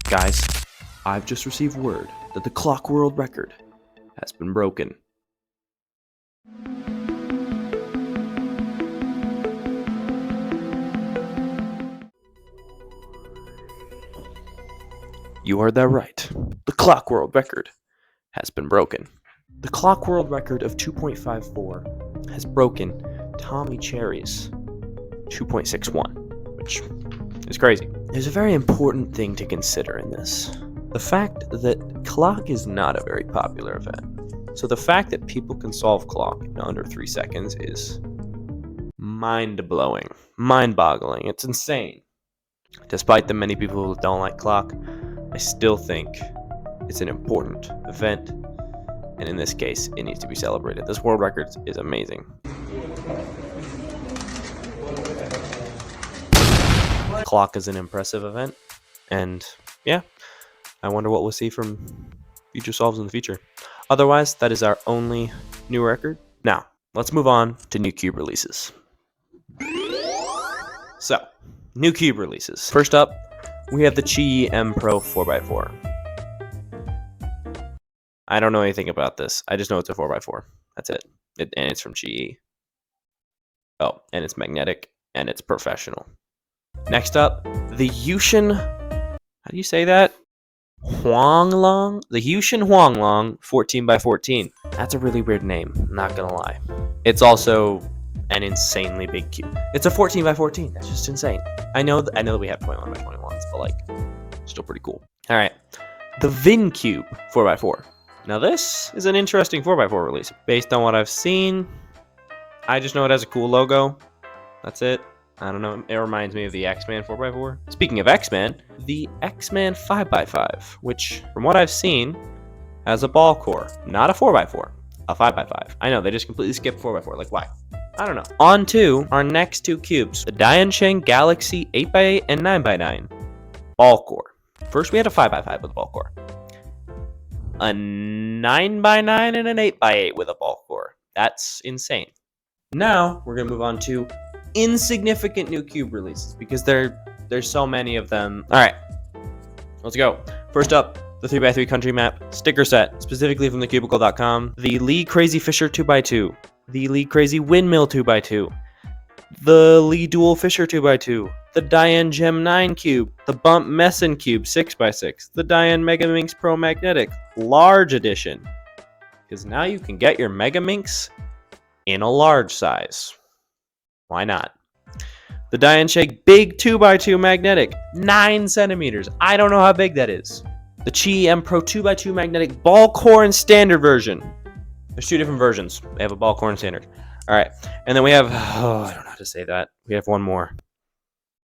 Guys, I've just received word that the clock world record has been broken. You heard that right. The clock world record has been broken. The clock world record of 2.54 has broken Tommy Cherry's 2.61, which is crazy. There's a very important thing to consider in this. The fact that clock is not a very popular event. So the fact that people can solve clock in under 3 seconds is mind-blowing, mind-boggling. It's insane. Despite the many people who don't like clock, I still think it's an important event, and in this case, it needs to be celebrated. This world record is amazing. Clock is an impressive event, and yeah, I wonder what we'll see from future solves in the future. Otherwise, that is our only new record. Now, let's move on to new cube releases. So, new cube releases. First up, we have the Qi M Pro 4x4. I don't know anything about this. I just know it's a 4x4. That's it. And it's from Qi. Oh, and it's magnetic, and it's professional. Next up, the Yushin... How do you say that? Huanglong? The Yushin Huanglong 14x14. That's a really weird name, not gonna lie. It's also an insanely big cube. It's a 14x14. That's just insane. I know that we have 21x21s, but like, still pretty cool. All right, the Vin Cube 4x4. Now this is an interesting 4x4 release. Based on what I've seen, I just know it has a cool logo. That's it. I don't know. It reminds me of the X-Man 4x4. Speaking of X-Man, the X-Man 5x5, which from what I've seen has a ball core, not a 4x4, a 5x5. I know they just completely skipped 4x4. Like why? I don't know. On to our next two cubes, the Diansheng Galaxy 8x8 and 9x9 ball core. First we had a 5x5 with a ball core, a 9x9 and an 8x8 with a ball core. That's insane. Now we're gonna move on to insignificant new cube releases because there's so many of them. All right, let's go. First up, the 3x3 country map sticker set, specifically from thecubicle.com. The Lee Crazy Fisher 2x2, the Lee Crazy Windmill 2x2, the Lee Dual Fisher 2x2, the Diane Gem 9 cube, the Bump Messin cube 6x6, the Diane Mega Minx Pro Magnetic large edition, because now you can get your Mega Minx in a large size. Why not? The Diansheng Big 2x2 Magnetic, 9 centimeters. I don't know how big that is. The Qi M Pro 2x2 Magnetic Ball Core and Standard version. There's two different versions. They have a Ball Core and Standard. All right. And then we have, I don't know how to say that. We have one more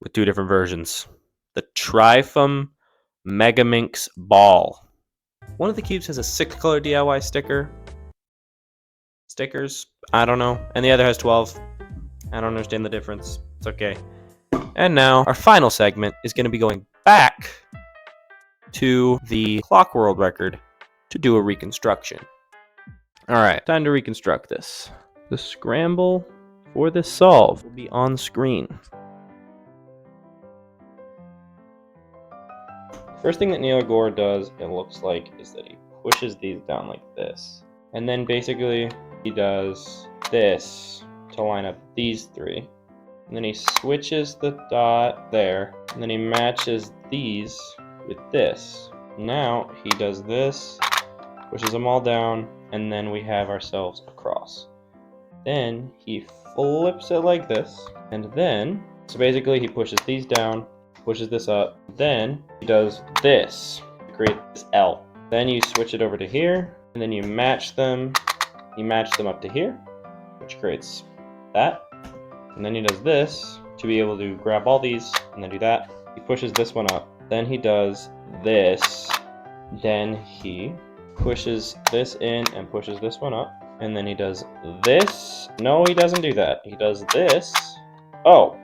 with two different versions. The Trifum Mega Minx Ball. One of the cubes has a 6-color DIY stickers. I don't know. And the other has 12. I don't understand the difference. It's okay. And now our final segment is going to be going back to the clock world record to do a reconstruction. All right, time to reconstruct this. The scramble for this solve will be on screen. First thing that Neil Gour does, it looks like, is that he pushes these down like this. And then basically he does this to line up these three. And then he switches the dot there. And then he matches these with this. Now he does this, pushes them all down, and then we have ourselves a cross. Then he flips it like this, and then, so basically he pushes these down, pushes this up, then he does this to create this L. Then you switch it over to here, and then you match them up to here, which creates that. And then he does this to be able to grab all these and then do that. He pushes this one up, then he does this, then he pushes this in and pushes this one up, and then he does this. No, he doesn't do that. He does this. Oh,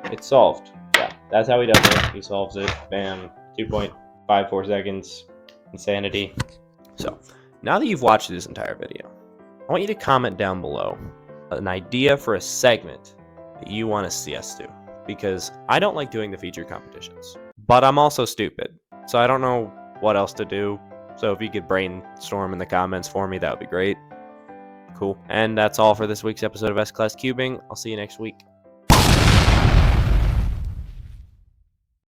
it's solved. Yeah, that's how he does it. He solves it. Bam. 2.54 seconds. Insanity. So, now that you've watched this entire video, I want you to comment down below an idea for a segment that you want to see us do, because I don't like doing the feature competitions, but I'm also stupid. So I don't know what else to do. So if you could brainstorm in the comments for me, that would be great. Cool. And that's all for this week's episode of S-Class Cubing. I'll see you next week.